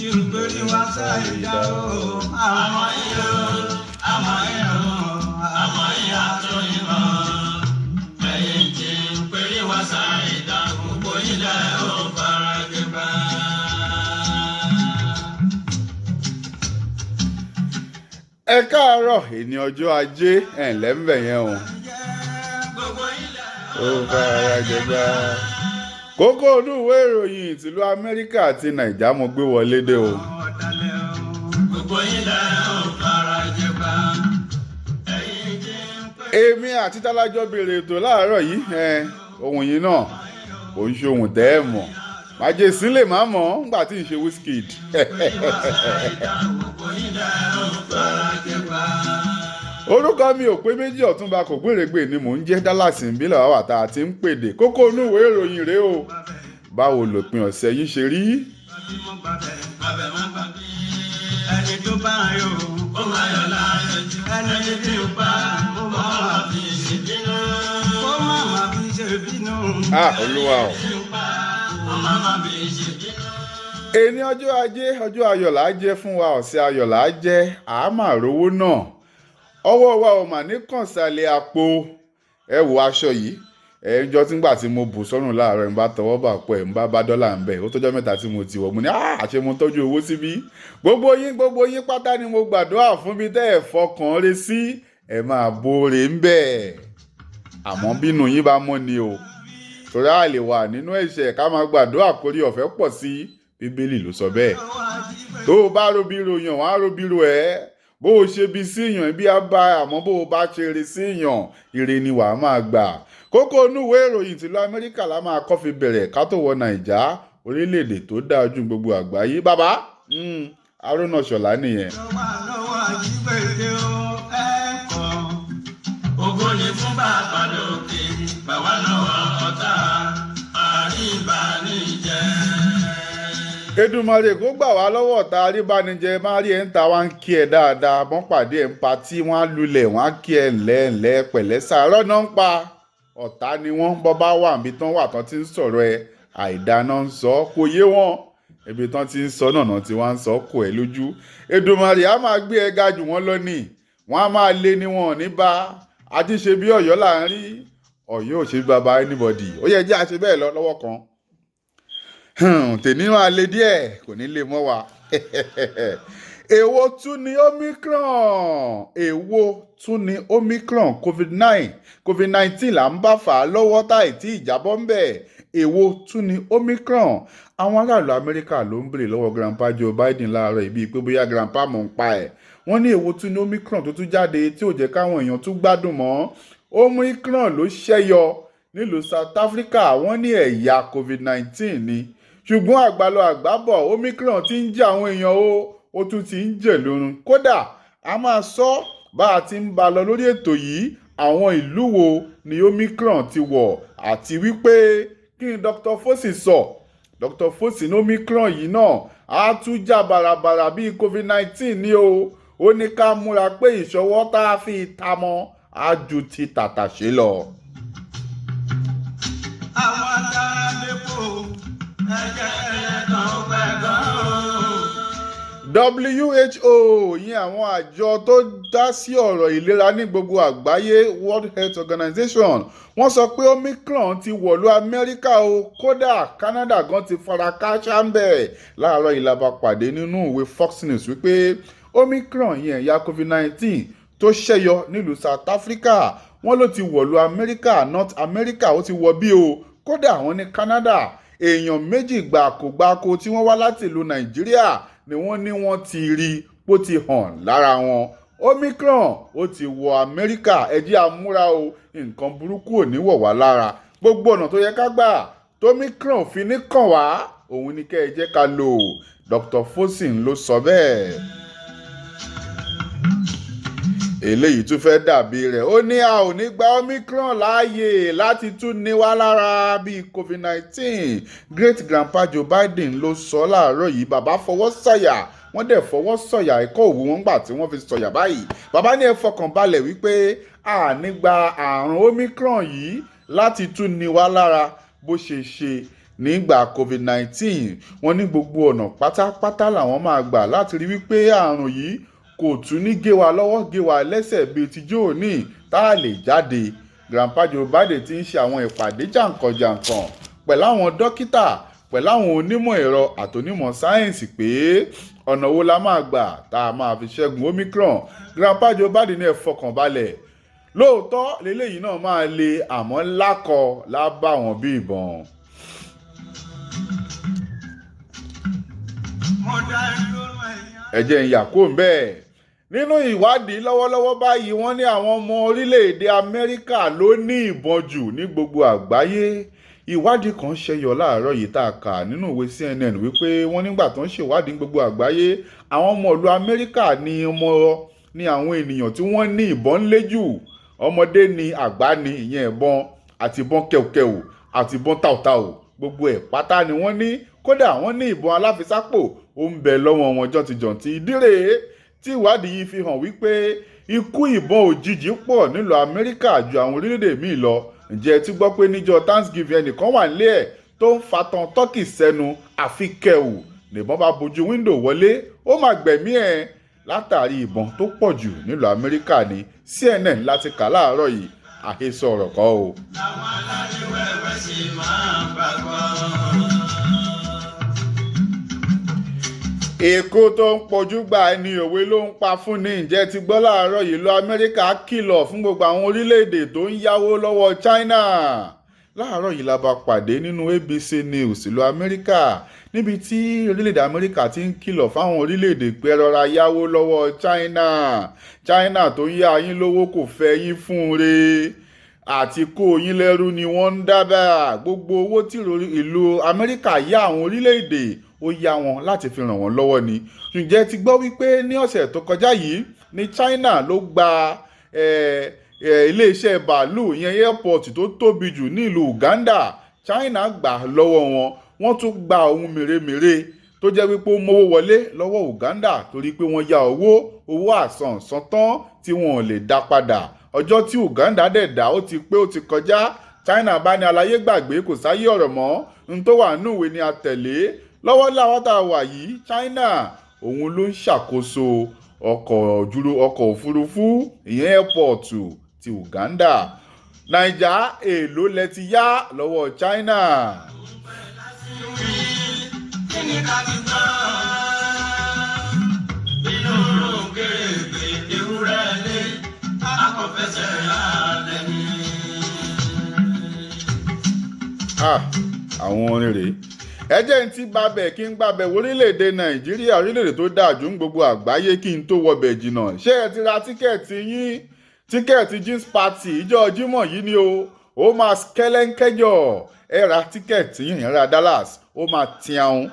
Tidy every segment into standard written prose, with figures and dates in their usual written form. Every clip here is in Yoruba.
tí ń gbórí wá sáyidá o àmọ́ ìyá tó yìnbọn ẹ̀yìn tí ń gbórí wá sáyidá gbogbo ilẹ̀ ó fara gbégbá. ẹ káàárọ̀ èní ọjọ́ ajé ẹ̀ ǹlẹ́ ń bẹ̀ yẹn o. ó fara gbégbá. kókó inú ìwé ìròyìn tìlú Amẹ́ríkà àti Nàìjà mo gbé wọlé dé o. èmi àti tálájọ́ béèrè ètò láàárọ̀ yìí ohun yìí náà kò ń ṣe ohun tẹ́ ẹ mọ̀ májèsín lè má mọ̀ nígbà tí ń ṣe Wizkid. orúkọ mi ò pé méjì Ọ̀túnba kò gbèrègbè ni mò ń jẹ́ Dallas ìbílẹ̀ wà tá a ti ń pèdè kókó inú ìwé ìròyìn rèé o. báwo lòpin ọ̀sẹ̀ yìí ṣe rí? ẹni tó bá yọ ó máa yọ láàyè ẹni tí ó bá ó máa fi ṣe bínú ó máa fi ṣe bínú. Olúwa o. èní ọjọ́ ajé ọjọ́ ayọ̀ là á jẹ́ fún wa ọ̀sẹ̀ ayọ̀ là á jẹ́ àmàrówó náà ọwọ́ wa ò mà ní kàn sálẹ̀ àpò ẹ wo aṣọ yìí ẹjọ́ tí ń gbà tí mo bù sọ́rùn láàárọ̀ ń bá tọwọ́ bà pọ̀ ẹ̀ ń bá dọ́là ń bẹ̀ ó tọ́jọ́ mẹ́ta tí mo ti wọ̀ mo ní àṣẹ mo tọ́jú owó síbí gbogbo yín pátá ni mo gbàdúrà fún bí tẹ́ ẹ̀ fọkàn rẹ sí ẹ máa bóore ń bẹ̀ àmọ́ bínú yín bá mọ́ ni o torí a lè wà nínú ẹ̀ṣẹ̀ ká máa gbàdúrà kórí ọ̀fẹ́ pọ̀ sí bíbélì ló sọ bẹ́ẹ̀ tó o bá robiro yàn wọ́n á robiro ẹ̀ bó o ṣe bí síyàn ibi á bá àmọ́ bó o bá ṣe rí síyàn ire ni wàá máa gbà kókó inúwé ìròyìn tìlú Amẹ́ríkà la máa kọ́ fi bẹ̀rẹ̀ ká tó wọ Nàìjà orílẹ̀-èdè tó dáa jù gbogbo àgbáyé bàbá Haruna Ṣọlá nìyẹn. lọ́wọ́ àjíbẹ̀dẹ̀ ẹ̀kọ́ ògo ni fún bàbá lókè bàbá lọ́wọ́ ọ̀tá àríbánijẹ́. Èdùmàrè kó gbà wá lọ́wọ́ ọ̀tá àríbánijẹ́ máa rí ẹ̀ ń ta wá ń kí ẹ dáadáa wọ́n pàdé ẹ̀ ń pa tí wọ́n á lulẹ̀ wọ́n á kí ẹ ńlẹ́ pẹ̀lẹ́ sàárọ̀ náà ń pa ọ̀tá ni wọ́n bọ́ bá wà níbi tán wà tán ti ń sọ̀rọ̀ ẹ àìdáná ń sọ kò yé wọn ibi tán ti ń sọ náà tí wọ́n ń sọ kò ẹ lójú Èdùmàrè á máa gbé ẹ ga jù wọ́n lọ ni wọ́n á máa lé ní wọn ní bá àti ṣe bí Ọ̀yọ́ là ń rí Ọ̀yọ́ ò ṣe bí baba anybody ó yẹ jẹ́ àṣẹ bẹ́ẹ̀ lọ́wọ́ kan tèmi máa le díẹ̀ kò ní lè mọ́ wa èwo tún ni Omicron COVID-19 là ń bá fà á lọ́wọ́ táì tí ìjábọ̀ ń bẹ̀ èwo tún ni Omicron àwọn aráàlú Amẹ́ríkà ló ń béèrè lọ́wọ́ grandpa Joe Biden láàárọ̀ ìbí pé bóyá grandpa mọ̀ ń pa ẹ̀ wọ́n ní èwo tún ni Omicron tó tún jáde tí ò jẹ́ káwọn èèyàn tún gbádùn mọ́ Omicron ló ṣẹ́yọ nílùú South Africa wọ́n ní ẹ̀yà COVID-19 ni ṣùgbọ́n àgbàlọ àgbábọ̀ Omicron ti ń jẹ àwọn èèyàn ó tún ti ń jẹ lórun kódà a máa sọ bá a ti ń ba lọ lórí ètò yìí àwọn ìlú wo ni Omicron ti wọ̀ àti wípé kí ni Dr. Fauci sọ Dr. Fauci ní Omicron yìí náà á tún já barabara bíi COVID-19 ní ó ní ká múra pé ìṣọwọ́ tá a fi ta mọ́ á ju ti tàtàṣé lọ. àwọn adára lépo WHO yìí àwọn àjọ tó dá sí ọ̀rọ̀ ìlera ní gbogbo àgbáyé World Health Organization wọ́n sọ pé Omicron ti wọ̀lú Amẹ́ríkà o kódà Canada gan ti fara kááṣá ń bẹ̀ láàárọ̀ ìlàbà pàdé nínú ìwé Fox News wípé Omicron yẹn ẹ̀yà COVID-19 tó ṣẹ́yọ nílùú South Africa wọ́n ló ti wọ̀lú Amẹ́ríkà North America ó ti wọ̀ bí o kódà wọ́n ní Canada èèyàn méjì gbàkógbàkó tí wọ́n wá láti ìlú Nàìjíríà ni wọ́n ní wọ́n ti rí bó ti hàn lára wọn Omicron ó ti wọ Amẹ́ríkà ẹ jẹ́ a múra o nǹkan burúkú ò ní wọ̀ wá lára gbogbo ọ̀nà tó yẹ ká gbà tómicron fi ní kàn wá òun ni kẹ́ ẹ jẹ́ ká lò Dr. Fauci ló sọ bẹ́ẹ̀. eléyìí tún fẹ́ dàbí rẹ̀ ó ní a ò ní gba Omicron láàyè láti tún ní wá lára bíi COVID-19 great grandpa Joe Biden ló sọ láàárọ̀ yìí bàbá fọwọ́ sọ̀yà wọ́n dẹ̀ fọwọ́ sọ̀yà ẹ̀kọ́ òwú wọn gbà tí wọ́n fi sọ̀yà báyìí bàbá ní ẹ fọkàn balẹ̀ wípé a ní gba àrùn Omicron yìí láti tún ní wá lára bó ṣe ṣe nígbà COVID-19 wọ́n ní gbogbo ọ̀nà pátápátá làwọn máa gbà láti rí wípé àrùn yìí kò tún ní gé wa lọ́wọ́ gé wa lẹ́sẹ̀ bíi tijọ́ òní tá a lè jáde. Grandpa Joe Biden ti ń ṣe àwọn ìpàdé jàǹkànjàǹkàn pẹ̀lú àwọn dókítà pẹ̀lú àwọn onímọ̀ ẹ̀rọ àtònímọ̀ sáyẹ́ǹsì pé ọ̀nà wo la máa gbà tá a máa fi ṣẹ́gun Omicron. Grandpa Joe Biden ní ẹ fọkàn balẹ̀ lóòótọ́ lélẹ́yìí náà máa le àmọ́ lákọ lábá wọn bí ìbọn. ẹ jẹ́ n yà kó ń bẹ́ẹ̀. Nínú ìwádìí lọ́wọ́lọ́wọ́ báyìí wọ́n ní àwọn ọmọ orílẹ̀-èdè Amẹ́ríkà ló ní ìbọn jù ní gbogbo àgbáyé. Ìwádìí kan ṣẹyọ láàárọ̀ yìí tá a kà nínú ìwé CNN wípé wọ́n nígbà tó ń ṣèwádìí gbogbo àgbáyé àwọn ọmọ ìlú Amẹ́ríkà ní àwọn ènìyàn tí wọ́n ní ìbọn lé jù. Ọmọdé ni àgbà ni ìyẹn ìbọn àti ìbọn kẹ̀wùkẹ̀wù àti ìbọn tàùtàù gbogbo ẹ̀ pátá ni wọ́n ní. Kódà wọ́n ní ìbọn aláfisápò ó ń bẹ lọ́wọ́ wọn jọ̀ntìjọ̀ntì. ìdí rèé tí ìwádìí yìí fi hàn wípé ikú ìbọn òjijì pọ̀ nílùú Amẹ́ríkà ju àwọn orílẹ̀-èdè míì lọ. Ǹjẹ́ ti gbọ́ pé níjọ́ Thanksgiving ẹnìkan wà nílé ẹ̀ tó ń fatan tọ́kì sẹ́nu àfi kẹ̀wù nìbọn bá bojú wíńdò wọlé ó máa gbẹ̀mí ẹ̀ látàrí ìbọn tó pọ̀ jù nílùú Amẹ́ríkà ní CNN láti kà láàárọ̀ yìí àhesọ ọ̀rọ̀ kọ́ o. Àwọn aláìwẹ̀wẹ̀ sì máa ń gbàgbọ́. Èkó tó ń pọ̀jú gbà ní òwe ló ń pa fún ni. Ǹjẹ́ ti gbọ́ láàárọ̀ yìí lọ Amẹ́ríkà kìlọ̀ fún gbogbo àwọn orílẹ̀-èdè tó ń yáwó lọ́wọ́ China. Láàárọ̀ yìí la bá pàdé nínú ABC News ìlú Amẹ́ríkà níbi tí orílẹ̀-èdè Amẹ́ríkà ti ń kìlọ̀ fáwọn orílẹ̀-èdè pé rọra yáwó lọ́wọ́ China. China tó ń yá yín lówó kò fẹ́ yín fún re àti kó yín lẹ́rú ni wọ́n ń dábàá. Gbogbo owó tí ìlú Amẹ́ríkà yá àwọn orílẹ̀-èdè ó yá wọn láti fi ràn wọ́n lọ́wọ́ ni. Ǹjẹ́ ti gbọ́ wípé ní ọ̀sẹ̀ tó kọjá yìí ní China ló gba iléeṣẹ́ bàálù ìyẹn airport tó tóbi jù ní ìlú Uganda. China gbà lọ́wọ́ wọn. Wọ́n tún gba ohun mèremère tó jẹ́ wípé ó mówó wọlé lọ́wọ́ Uganda torí pé wọ́n yá owó àsànsán tán tí wọn ò lè dá padà. Ọjọ́ tí Uganda dẹ̀ dá ó ti pé ó ti kọjá. China bá ní aláyé gbàgbé kò sáyé ọ̀rọ̀ mọ́ n tó wà núwèé ni a tẹ̀lé. Lọ́wọ́ láwọn tá a wà yìí China òun ló ń ṣàkóso ọkọ̀ òfurufú ìyẹn airport ti Uganda. Naija èló lẹ ti yá lọ́wọ́ China. Àwọn orin rèé. Ẹ jẹ́ n ti gbàbẹ̀ kí n gbàbẹ̀ orílẹ̀-èdè Nàìjíríà orílẹ̀-èdè tó dáa jù ń gbogbo àgbáyé kí n tó wọbẹ̀ jìnnà. Ṣé ẹ ti ra tíkẹ́ẹ̀tì yín? Tíkẹ́ẹ̀tì Jeans Party ìjọ Jímọ̀ yìí ni ó máa kẹ́lẹ́ńkẹ́jọ. Ẹ ra tíkẹ́ẹ̀tì yín ìyẹn ra Dallas ó máa tiẹun.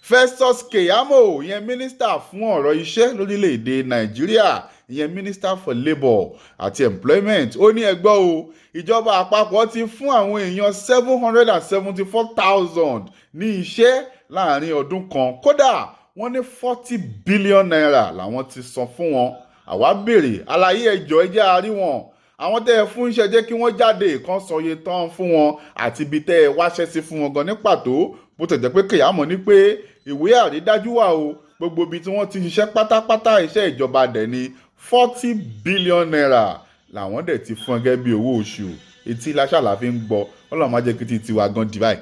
Festus Keyamo ìyẹn mínísítà fún ọ̀rọ̀ iṣẹ́ lórílẹ̀-èdè Nàìjíríà ìyẹn Minister for Labour àti Employment ó ní ẹgbọ́ o ìjọba àpapọ̀ ti fún àwọn èèyàn 774,000 ní iṣẹ́ láàrin ọdún kan. Kódà wọ́n ní 40 billion naira làwọn ti san fún wọn. Àwa béèrè àlàyé ẹjọ́ ẹjẹ́ àárí wọn. Àwọn tẹ́ ẹ fún iṣẹ́ jẹ́ kí wọ́n jáde kan sọye tán fún wọn àti ibi tẹ́ ẹ wáṣẹ́ sí fún wọn gan ní pàtó. Bó tẹ̀ jẹ́ pé Keyamo ní pé ìwé àrídájú wà o gbogbo ibi tí wọ́n ti ṣiṣẹ́ pátápátá iṣẹ́ ìjọba dẹ̀ ni 40 billion naira làwọn dẹ̀ ti fún gẹ́gẹ́ bí owó oṣù. Etí láṣàlà fi ń gbọ́ Ọlọ́run má jẹ́ kí ti tiwa gan di báyìí.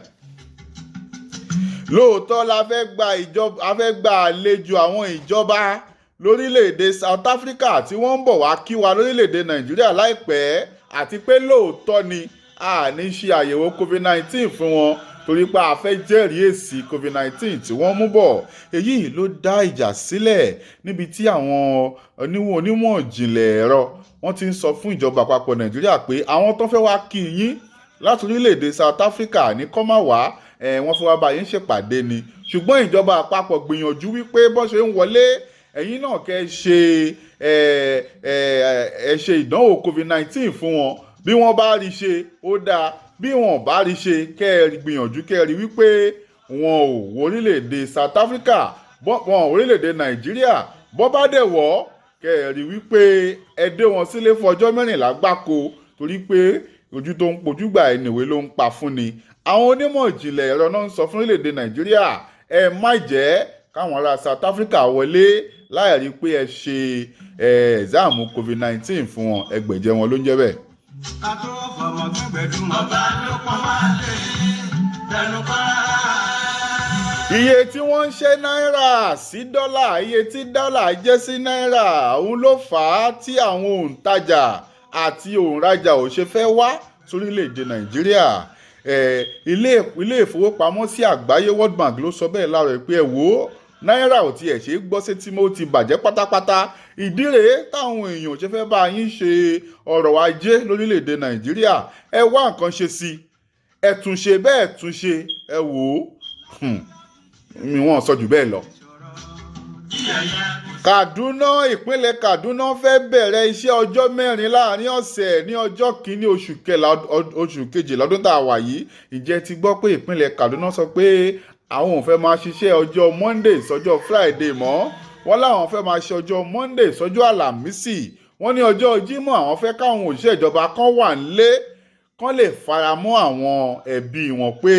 Lóòótọ́ la fẹ́ gba àlejò àwọn ìjọba lórílẹ̀‐èdè South Africa tí wọ́n ń bọ̀ wá kí wa lórílẹ̀‐èdè Nàìjíríà láìpẹ́ àti pé lóòótọ́ ni a ní ṣe àyẹ̀wò COVID-19 fún wọn torí pé a fẹ́ jẹ́rìí èsì COVID-19 tí wọ́n mú bọ̀. Èyí ló dá ìjà sílẹ̀ níbi tí àwọn onímọ̀ ìjìnlẹ̀ ẹ̀rọ wọ́n ti ń sọ fún ìjọba àpapọ̀ Nàìjíríà pé àwọn tó fẹ́ wá kí yín láti orílẹ̀‐èdè South Africa ní kó má wá wọ́n fẹ́ wá bá yín ṣèpàdé ni. Ṣùgbọ́n ìjọba àpapọ̀ gbìyànjú wípé bó ṣe ń wọlé ẹ̀yin náà kẹ́ ṣe ìdánwò COVID-19 fún wọn. Bí wọ́n bá rí ṣe ó dáa bí wọn bá rí ṣe kẹ́ ẹ gbìyànjú kẹ́ ẹ rí wípé wọn ò wọ orílẹ̀-èdè South Africa wọn ò orílẹ̀-èdè Nàìjíríà bọ́ bá dẹ̀ wọ́ kẹ́ ẹ rí wípé ẹ dé wọn sílé fún ọjọ́ 14 gbáko torí pé ojú tó ń pojú gbà ẹnìwé ló ń pa fún ni. àwọn onímọ̀ ìjìnlẹ̀ ẹ̀rọ náà ń sọ fún orílẹ̀-èdè Nàìjíríà ẹ má jẹ́ káwọn ará South Africa wọlé láì rí pé ẹ ṣe ẹ̀záàmù COVID-19 fún wọn, ẹgbẹ̀jẹ̀ wọn ló ń jẹ́ bẹ́ẹ̀. ká tó fọmọ gbẹgbẹdùn ọba ló pọn wá lé lẹnu kọ́ra. Iye tí wọ́n ń ṣe náírà sí dọ́là, iye tí dọ́là jẹ́ sí náírà, òun ló fà á tí àwọn òǹtajà àti òǹrajà ò ṣe fẹ́ wá sórílẹ̀-èdè Nàìjíríà. Ilé ìfowópamọ́sí àgbáyé World Bank ló sọ bẹ́ẹ̀ láàárọ̀ pé ẹ wò ó, náírà ò tiẹ̀ ṣe é gbọ́ sétí mọ́, ó ti bàjẹ́ pátápátá. Ìdí rèé táwọn èèyàn ṣe fẹ́ bá yín ṣe ọrọ̀ ajé lórílẹ̀-èdè Nàìjíríà. Ẹ wá nǹkan ṣe sí i, ẹ tún ṣe bẹ́ẹ̀ tún ṣe, ẹ wò ó mi wọ́n sọ jù bẹ́ẹ̀ lọ. Kaduna, ìpínlẹ̀ Kaduna fẹ́ bẹ̀rẹ̀ iṣẹ́ ọjọ́ 4 láàrin ọ̀sẹ̀ ní ọjọ́ 1 oṣù kejì lọ́dún tá a wà yìí. Ǹjẹ́ ti gbọ́ pé ìpínlẹ̀ Kaduna sọ pé àwọn ò fẹ́ máa ṣiṣẹ́ ọjọ́ Monday sọ́jọ́ Friday mọ́. Wọ́n láwọn fẹ́ máa ṣe ọjọ́ Monday sọ́jọ́ Àlàmísì. Wọ́n ní ọjọ́ Jímọ̀ àwọn fẹ́ káwọn òṣìṣẹ́ ìjọba kan wà nílé kán lè faramọ́ àwọn ẹbí wọn, pé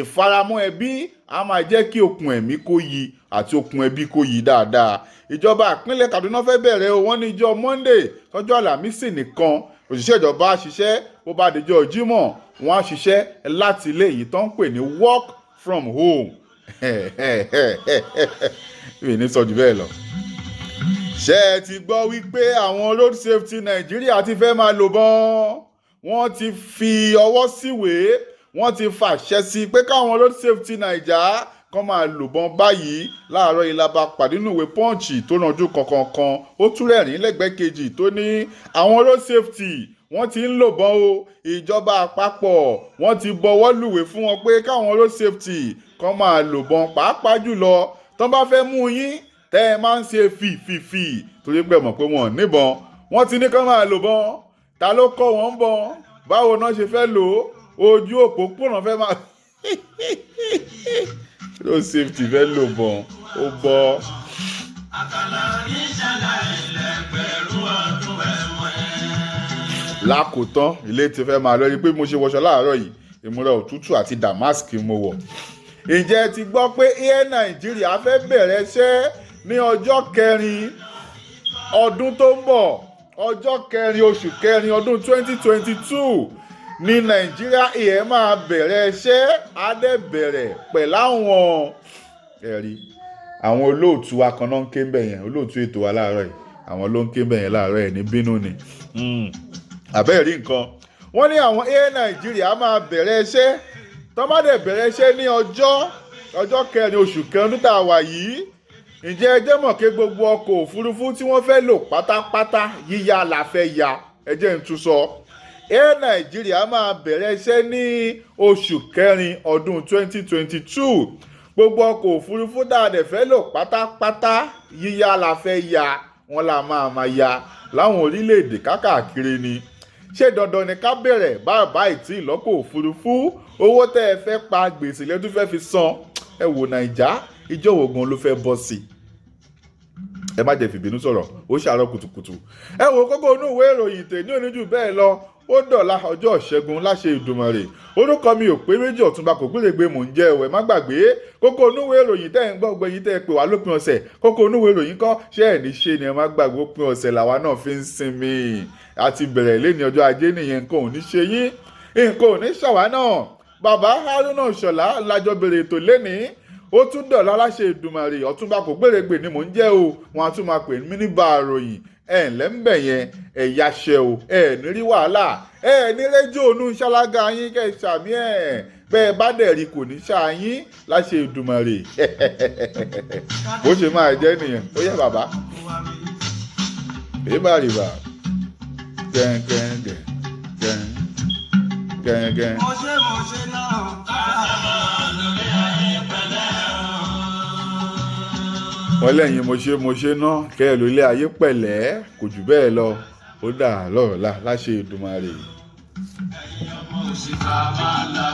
ìfaramọ́ ẹbí a máa jẹ́ kí okùn ẹ̀mí kó yí àti okùn ẹbí kó yí dáadáa. Ìjọba ìpínlẹ̀ Kaduna fẹ́ bẹ̀rẹ̀ o, wọ́n ní ọjọ́ Monday sọ́jọ́ Àlàmísì nìkan òṣìṣẹ́ ìjọba á ṣiṣẹ́, bó bá dijọ́ Jímọ̀ wọ́n á ṣiṣẹ́ láti ilé, yìí tó ń pè ní work from home. mi ní sọ jù bẹ́ẹ̀ lọ. Ṣé ẹ ti gbọ́ wípé àwọn road safety Nàìjíríà ti fẹ́ máa lò bọ́n? Wọ́n ti fi ọwọ́ síwèé, wọ́n ti fàṣẹ sí pé káwọn road safety Naija kan máa lò bọ́n báyìí. Láàárọ̀ yìí la bá pàdé nínú ìwé Punch tó rànjú kankan, ó tún rẹ̀rín lẹ́gbẹ̀ẹ́ kejì tó ní àwọn road safety wọ́n ti ń lò bọ́n o, ìjọba àpapọ̀ wọ́n ti bọwọ́ lùwé fún wọn pé káwọn road safety kan máa lò bọ́n, pàápàá jùlọ tán bá fẹ́ mú yín tẹ́ ẹ máa ń ṣe fìfìfì torí pé mọ̀ pé wọn ò níbọn. Wọ́n ti ní kán máa lò bọ́n, ta ló kọ́ wọn bọ́n, báwo náà ṣe fẹ́ lò ó, ojú òpópónà fẹ́ máa road safety fẹ́ lò bọ́n, ó bọ́. àkàlà oníṣàlà ilẹ̀ pẹ̀lú ọdún ẹ̀wọ̀n. Lákòótán ilé ti fẹ́ máa lọ rí pé mo ṣe wọṣọ láàárọ̀ yìí, ìmúra òtútù àti damask mo wọ̀. Ǹjẹ́ ti gbọ́ pé Air Nigeria fẹ́ bẹ̀rẹ̀ iṣẹ́ ní ọjọ́ 4 ọdún tó ń bọ̀, ọjọ́ 4 oṣù 4 ọdún 2022 ní Nigeria Air máa bẹ̀rẹ̀ iṣẹ́. Á dẹ̀ bẹ̀rẹ̀ pẹ̀lú àwọn ẹ̀rí àwọn olóòtú akànnà ń ké bẹ̀ yẹn, olóòtú ètò wa láàárọ̀ yìí, àwọn ló ń ké bẹ̀ yẹn láàárọ̀ yìí ní bínú ni. Àbẹ́ẹ̀rí nǹkan, wọ́n ní àwọn Air Nigeria máa bẹ̀rẹ̀ iṣẹ́, tó bá dẹ̀ bẹ̀rẹ̀ iṣẹ́ ní ọjọ́ 4 oṣù 4 ọdún tá a wà yìí. Ǹjẹ́ ẹ jẹ́ mọ̀ pé gbogbo ọkọ̀ òfurufú tí wọ́n fẹ́ lò pátápátá yíya la fẹ́ ya? Ẹ jẹ́ n tún sọ, Air Nigeria máa bẹ̀rẹ̀ iṣẹ́ ní oṣù 4 ọdún 2022. Gbogbo ọkọ̀ òfurufú dáadẹ̀ fẹ́ lò pátápátá yíya la fẹ́ ya, wọ́n la máa ya láwọn orílẹ̀-èdè káàkiri ni. Ṣé dandan ni ká bẹ̀rẹ̀ báyìí ìtì ìlọ́kọ̀ òfurufú? Owó tẹ́ ẹ fẹ́ pa gbèsè lẹ́tún fẹ́ fi san. Ẹ wò Nàìjà, ìjọ wo gan ló fẹ́ bọ́ sí? Ẹ má jẹ́ fìbínú sọ̀rọ̀, ó ṣàárọ̀ kùtùkùtù. Ẹ wò kókó inú ìwé ìròyìn tèmi ò ní jù bẹ́ẹ̀ lọ. Ó dọ̀la ọjọ́ ìṣẹ́gun láṣẹ Ìdùmarè. Orúkọ mi ò pé méjì, Ọ̀túnba Kògbérègbè mò ń jẹ́ ẹ̀wẹ̀. Má gbàgbé kókó inú ìwé ìròyìn tẹ́ ẹ̀ ń gbọ́ gbẹ̀yìn tẹ́ ẹ pè wá lópin ọ̀sẹ̀. Kókó inú ìwé ìròyìn kọ́ ṣé ẹ̀ ní ṣe ni ẹ má gbàgbé òpin ọ̀sẹ̀ làwa náà fi ń sinmi. Àti bẹ̀rẹ̀ lé ní ọjọ́ ajé nìyẹn, nǹkan ò ní ṣe yín, nǹkan ò ní ṣàwá náà. Bàbá Haruna Ìṣọ̀lá lájọ bèrè ètò lénìí. Ó tún dọ̀la láṣẹ Ìdùmarè. Ọ̀túnba Kògbérègbè ni mò ń jẹ́ o. Wọ́n á tún máa pè mí ní bàròyìn. Ẹ̀ ǹlẹ́ ń bẹ̀ yẹn, ẹ̀ yaṣẹ́ o, ẹ̀ ní rí wàhálà, ẹ̀ ní rédíò onú ṣáláńgá yín kẹ́ ẹ̀ ṣàmì ẹ̀. Bẹ́ẹ̀ bá dẹ̀ rí kò ní ṣáyín láṣẹ Ìdùmarè. Bó ṣe máa jẹ́ nìyẹn. Ó yẹ bàbá. Èébà rìbà. Gẹ́ngẹ́ngẹ́. Gẹ́ngẹ́. mo ṣe náà káàbọ̀ lórí ayé pẹ̀lẹ́ o. Wọ́n lẹ́yìn mo ṣe náà kẹ́ ẹ̀ lólé ayé pẹ̀lẹ́, kò jù bẹ́ẹ̀ lọ. Ó dà lọ́rọ̀ láṣẹ Ìdùmarè. ẹ̀yin ọmọ òṣìkà máa la.